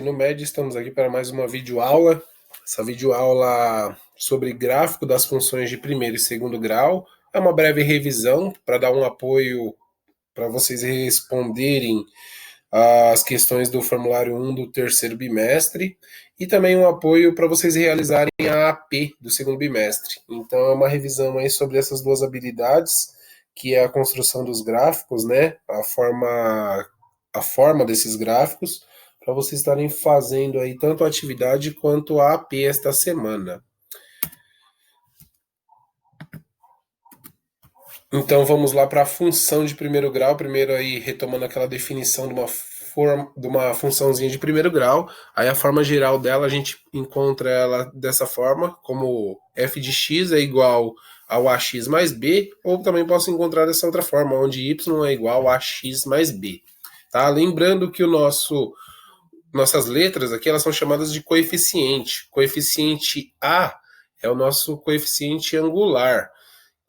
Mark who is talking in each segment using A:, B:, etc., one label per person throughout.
A: No médio, estamos aqui para mais uma videoaula. Essa videoaula sobre gráfico das funções de primeiro e segundo grau. É uma breve revisão para dar um apoio para vocês responderem as questões do formulário 1 do terceiro bimestre e também um apoio para vocês realizarem a AP do segundo bimestre. Então é uma revisão aí sobre essas duas habilidades, que é a construção dos gráficos, né? A forma desses gráficos, para vocês estarem fazendo aí tanto a atividade quanto a AP esta semana. Então vamos lá para a função de primeiro grau, primeiro aí retomando aquela definição de uma funçãozinha de primeiro grau. Aí a forma geral dela a gente encontra ela dessa forma, como f de x é igual ao ax mais b, ou também posso encontrar dessa outra forma, onde y é igual a x mais b. Tá? Lembrando que nossas letras aqui elas são chamadas de coeficiente. Coeficiente A é o nosso coeficiente angular.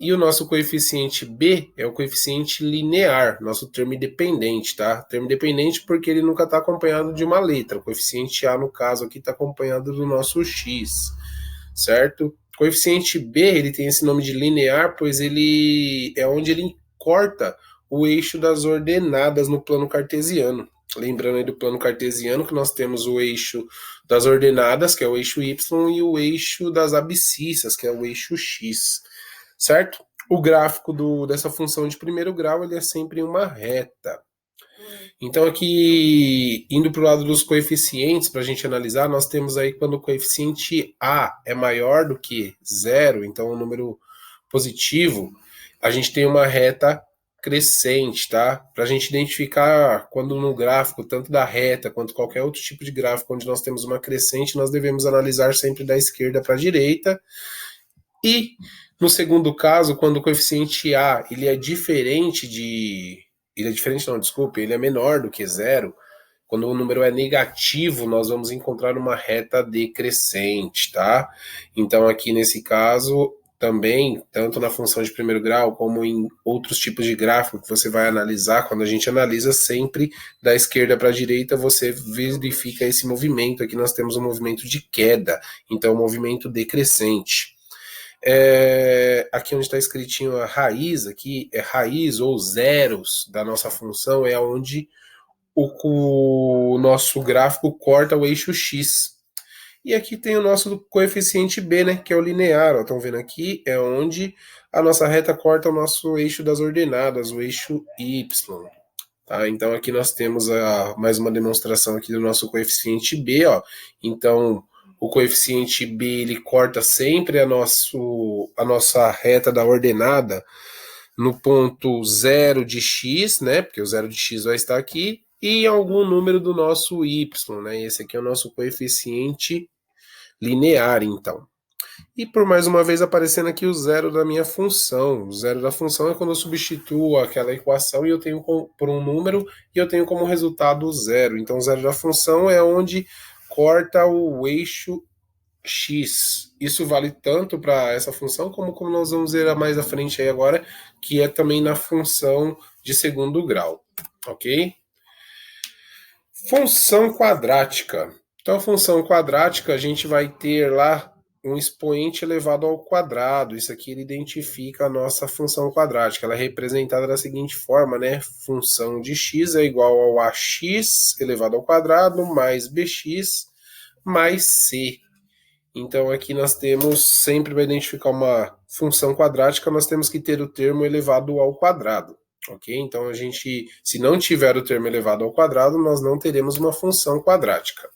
A: E o nosso coeficiente B é o coeficiente linear, nosso termo independente, tá? Termo independente porque ele nunca está acompanhado de uma letra. O coeficiente A, no caso aqui, está acompanhado do nosso x, certo? O coeficiente B, ele tem esse nome de linear, pois ele é onde ele corta o eixo das ordenadas no plano cartesiano. Lembrando aí do plano cartesiano que nós temos o eixo das ordenadas, que é o eixo y, e o eixo das abscissas, que é o eixo x. Certo? O gráfico dessa função de primeiro grau ele é sempre uma reta. Então aqui, indo para o lado dos coeficientes, para a gente analisar, nós temos aí quando o coeficiente A é maior do que zero, então um número positivo, a gente tem uma reta crescente, tá? Para a gente identificar quando no gráfico, tanto da reta quanto qualquer outro tipo de gráfico onde nós temos uma crescente, nós devemos analisar sempre da esquerda para a direita. E no segundo caso, quando o coeficiente A ele é diferente de. Ele é diferente, não, desculpe, ele é menor do que zero. Quando o número é negativo, nós vamos encontrar uma reta decrescente, tá? Então, aqui nesse caso, também, tanto na função de primeiro grau, como em outros tipos de gráfico que você vai analisar, quando a gente analisa sempre da esquerda para a direita, você verifica esse movimento. Aqui nós temos um movimento de queda, então, um movimento decrescente. Aqui onde está escritinho a raiz, aqui é raiz ou zeros da nossa função, é onde o nosso gráfico corta o eixo x. E aqui tem o nosso coeficiente b, né, que é o linear. Estão vendo aqui? É onde a nossa reta corta o nosso eixo das ordenadas, o eixo y. Tá? Então aqui nós temos mais uma demonstração aqui do nosso coeficiente b. Ó. Então o coeficiente b ele corta sempre a nossa reta da ordenada no ponto 0 de x, né? Porque o 0 de x vai estar aqui, e algum número do nosso y, né? Esse aqui é o nosso coeficiente linear, então. E por mais uma vez aparecendo aqui o zero da minha função. O zero da função é quando eu substituo aquela equação e eu tenho por um número e eu tenho como resultado o zero. Então o zero da função é onde corta o eixo x. Isso vale tanto para essa função como nós vamos ver mais à frente aí agora, que é também na função de segundo grau, ok? Função quadrática. Então a função quadrática a gente vai ter lá um expoente elevado ao quadrado. Isso aqui ele identifica a nossa função quadrática. Ela é representada da seguinte forma, né? Função de x é igual ao ax elevado ao quadrado mais bx mais c. Então aqui nós temos, sempre para identificar uma função quadrática, nós temos que ter o termo elevado ao quadrado, ok? Então a gente, se não tiver o termo elevado ao quadrado, nós não teremos uma função quadrática.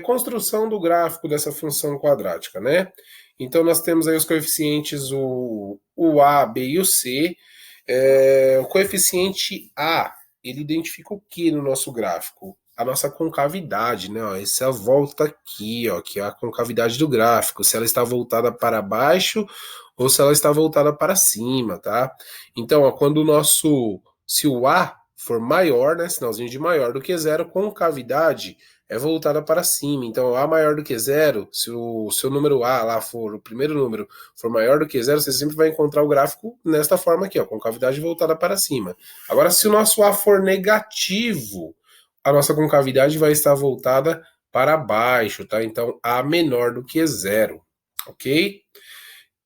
A: Construção do gráfico dessa função quadrática, né? Então nós temos aí os coeficientes o A, B e o C. O coeficiente A, ele identifica o que no nosso gráfico? A nossa concavidade, né? Ó, essa volta aqui, ó, que é a concavidade do gráfico, se ela está voltada para baixo ou se ela está voltada para cima, tá? Então, ó, se o A for maior, né, sinalzinho de maior do que zero, concavidade é voltada para cima. Então, A maior do que zero, se o seu número A lá for, o primeiro número, for maior do que zero, você sempre vai encontrar o gráfico nesta forma aqui, ó, concavidade voltada para cima. Agora, se o nosso A for negativo, a nossa concavidade vai estar voltada para baixo, tá? Então, A menor do que zero, ok?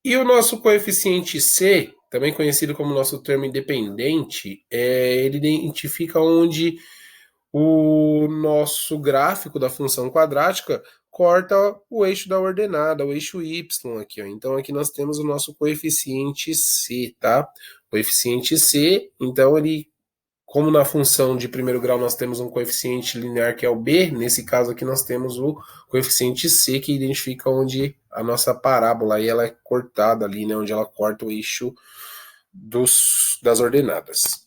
A: E o nosso coeficiente C, também conhecido como nosso termo independente, ele identifica onde o nosso gráfico da função quadrática corta o eixo da ordenada, o eixo y aqui, ó. Então aqui nós temos o nosso coeficiente C, tá? Coeficiente C, então ele, como na função de primeiro grau nós temos um coeficiente linear que é o B, nesse caso aqui nós temos o coeficiente C que identifica onde a nossa parábola aí ela é cortada ali, né? Onde ela corta o eixo das ordenadas.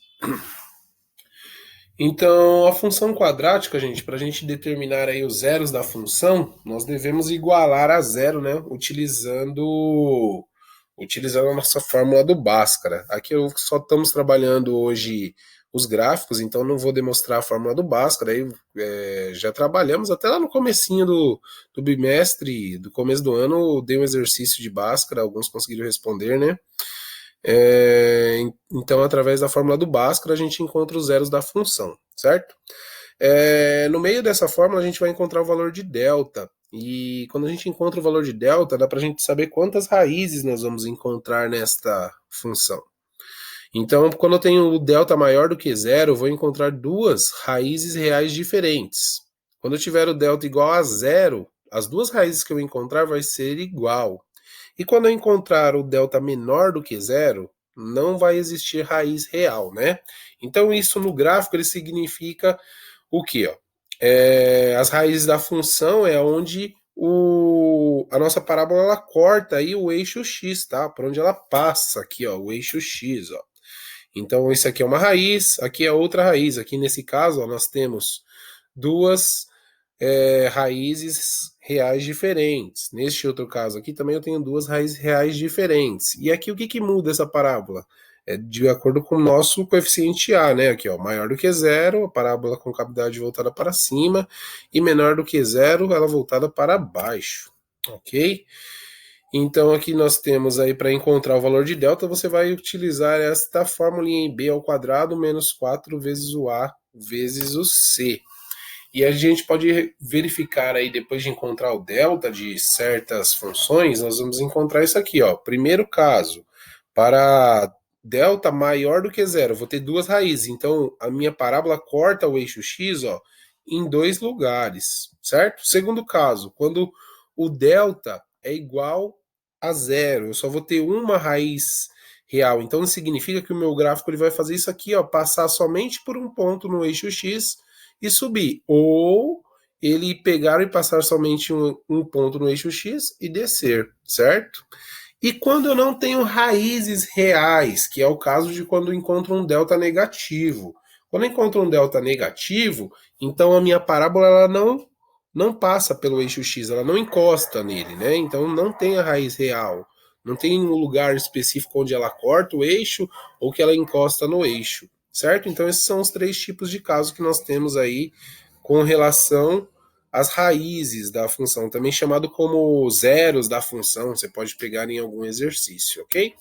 A: Então, a função quadrática, gente, para a gente determinar aí os zeros da função, nós devemos igualar a zero, né? Utilizando a nossa fórmula do Bhaskara. Aqui eu só estamos trabalhando hoje os gráficos, então não vou demonstrar a fórmula do Bhaskara. Aí já trabalhamos até lá no comecinho do bimestre, do começo do ano, dei um exercício de Bhaskara, alguns conseguiram responder, né? Então, através da fórmula do Bhaskara, a gente encontra os zeros da função, certo? No meio dessa fórmula, a gente vai encontrar o valor de delta. E quando a gente encontra o valor de delta, dá para a gente saber quantas raízes nós vamos encontrar nesta função. Então, quando eu tenho o delta maior do que zero, eu vou encontrar duas raízes reais diferentes. Quando eu tiver o delta igual a zero, as duas raízes que eu encontrar vai ser igual. E quando eu encontrar o delta menor do que zero, não vai existir raiz real, né? Então isso no gráfico ele significa o quê? Ó? As raízes da função é onde a nossa parábola ela corta aí o eixo x, tá? Por onde ela passa aqui, ó, o eixo x, ó. Então isso aqui é uma raiz, aqui é outra raiz. Aqui nesse caso, ó, nós temos duas raízes reais diferentes. Neste outro caso aqui também eu tenho duas raízes reais diferentes. E aqui o que muda essa parábola? É de acordo com o nosso coeficiente A, né? Aqui, ó, maior do que zero, a parábola com cavidade voltada para cima, e menor do que zero, ela voltada para baixo, ok? Então aqui nós temos aí para encontrar o valor de delta, você vai utilizar esta fórmula em B ao quadrado menos 4 vezes o A vezes o C. E a gente pode verificar aí, depois de encontrar o delta de certas funções, nós vamos encontrar isso aqui, ó. Primeiro caso, para delta maior do que zero, vou ter duas raízes. Então, a minha parábola corta o eixo x, ó, em dois lugares, certo? Segundo caso, quando o delta é igual a zero, eu só vou ter uma raiz real. Então, significa que o meu gráfico ele vai fazer isso aqui, ó, passar somente por um ponto no eixo x e subir. Ou ele pegar e passar somente um ponto no eixo x e descer, certo? E quando eu não tenho raízes reais, que é o caso de quando eu encontro um delta negativo. Quando eu encontro um delta negativo, então a minha parábola ela não passa pelo eixo x, ela não encosta nele, né? Então não tem a raiz real. Não tem um lugar específico onde ela corta o eixo ou que ela encosta no eixo, certo? Então esses são os três tipos de casos que nós temos aí com relação às raízes da função, também chamado como zeros da função, você pode pegar em algum exercício, ok?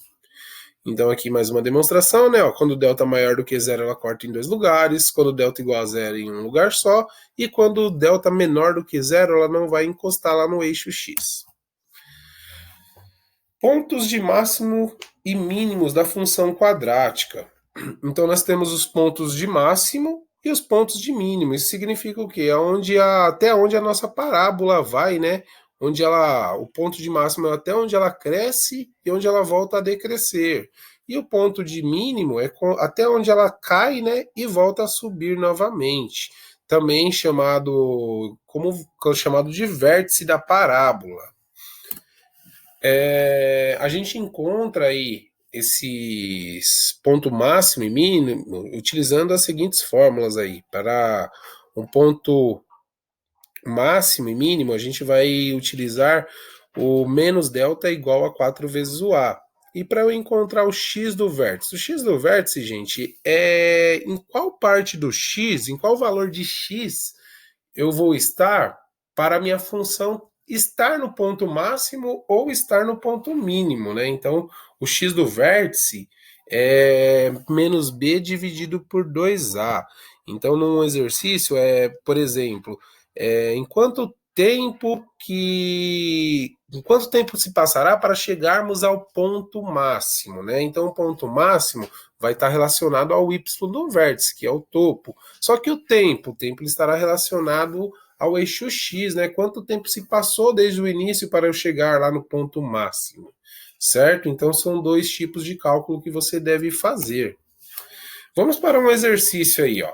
A: Então aqui mais uma demonstração, né? Ó, quando o delta maior do que zero, ela corta em dois lugares, quando o delta igual a zero em um lugar só, e quando o delta menor do que zero, ela não vai encostar lá no eixo x. Pontos de máximo e mínimos da função quadrática. Então nós temos os pontos de máximo e os pontos de mínimo. Isso significa o quê? Até onde a nossa parábola vai, né? O ponto de máximo é até onde ela cresce e onde ela volta a decrescer. E o ponto de mínimo é até onde ela cai, né? E volta a subir novamente. Também chamado de vértice da parábola. A gente encontra aí esses ponto máximo e mínimo utilizando as seguintes fórmulas aí. Para um ponto máximo e mínimo, a gente vai utilizar o menos delta igual a 4 vezes o A. E para eu encontrar o x do vértice? O x do vértice, gente, é em qual parte do x, em qual valor de x eu vou estar para a minha função estar no ponto máximo ou estar no ponto mínimo, né? Então, o x do vértice é menos b dividido por 2a. Então, num exercício, por exemplo, em quanto tempo se passará para chegarmos ao ponto máximo, né? Então, o ponto máximo vai estar relacionado ao y do vértice, que é o topo. Só que o tempo ele estará relacionado ao eixo x, né? Quanto tempo se passou desde o início para eu chegar lá no ponto máximo, certo? Então, são dois tipos de cálculo que você deve fazer. Vamos para um exercício aí, ó.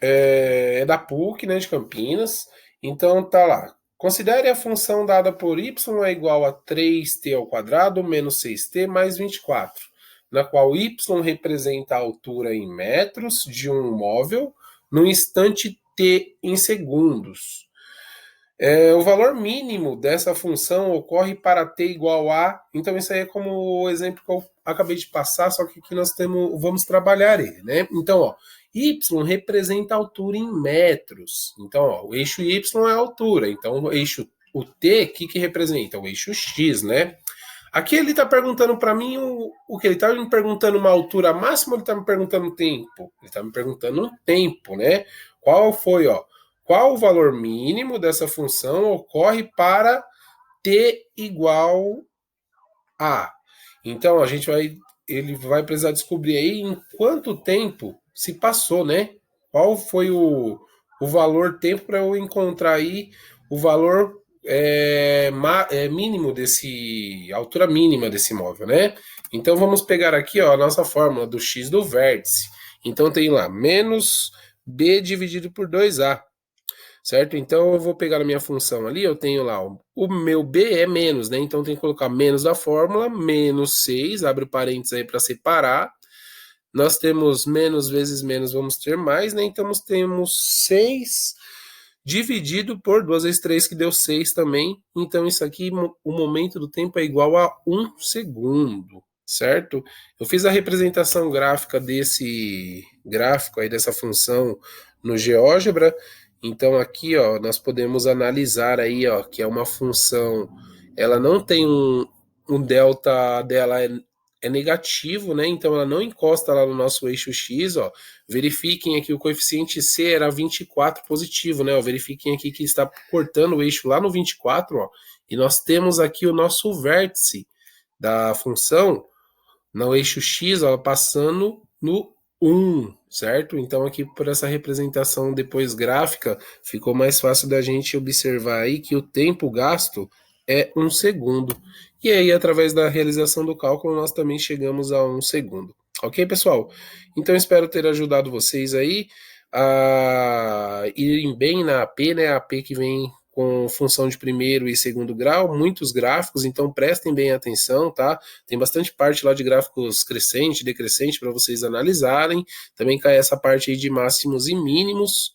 A: É da PUC, né, de Campinas. Então tá lá. Considere a função dada por y é igual a 3t ao quadrado menos 6t mais 24, na qual y representa a altura em metros de um móvel no instante t em segundos. O valor mínimo dessa função ocorre para t igual a... Então isso aí é como o exemplo que eu acabei de passar, só que aqui nós vamos trabalhar ele, né? Então, ó, y representa a altura em metros. Então, ó, o eixo y é a altura. Então, o t, o que representa? O eixo x, né? Aqui ele está perguntando para mim o que? Ele está me perguntando uma altura máxima ou ele está me perguntando tempo? Ele está me perguntando o tempo, né? Qual o valor mínimo dessa função ocorre para t igual a? Então ele vai precisar descobrir aí em quanto tempo se passou, né? Qual foi o valor tempo para eu encontrar aí o valor mínimo a altura mínima desse móvel, né? Então vamos pegar aqui, ó, a nossa fórmula do x do vértice. Então tem lá menos b dividido por 2a. Certo? Então eu vou pegar a minha função ali, eu tenho lá, o meu b é menos, né? Então tem que colocar menos da fórmula, menos 6, abre parênteses aí para separar. Nós temos menos vezes menos, vamos ter mais, né? Então temos 6 dividido por 2 vezes 3, que deu 6 também. Então isso aqui, o momento do tempo é igual a 1 segundo, certo? Eu fiz a representação gráfica desse gráfico aí, dessa função no GeoGebra. Então aqui, ó, nós podemos analisar aí, ó, que é uma função, ela não tem um delta dela é negativo, né? Então ela não encosta lá no nosso eixo x, ó. Verifiquem aqui o coeficiente c era 24 positivo, né? Ó, verifiquem aqui que está cortando o eixo lá no 24, ó. E nós temos aqui o nosso vértice da função no eixo x, ó, passando no 1, certo? Então aqui por essa representação depois gráfica, ficou mais fácil da gente observar aí que o tempo gasto é 1 segundo. E aí, através da realização do cálculo, nós também chegamos a 1 segundo. Ok, pessoal? Então espero ter ajudado vocês aí a irem bem na AP, né? A AP que vem com função de primeiro e segundo grau, muitos gráficos, então prestem bem atenção, tá? Tem bastante parte lá de gráficos crescente, decrescente para vocês analisarem. Também cai essa parte aí de máximos e mínimos.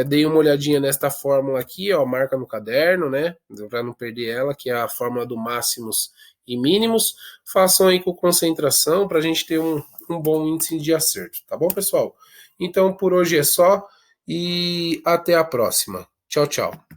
A: Dei uma olhadinha nesta fórmula aqui, ó, marca no caderno, né? Para não perder ela, que é a fórmula do máximos e mínimos. Façam aí com concentração para a gente ter um bom índice de acerto, tá bom, pessoal? Então por hoje é só e até a próxima. Tchau, tchau.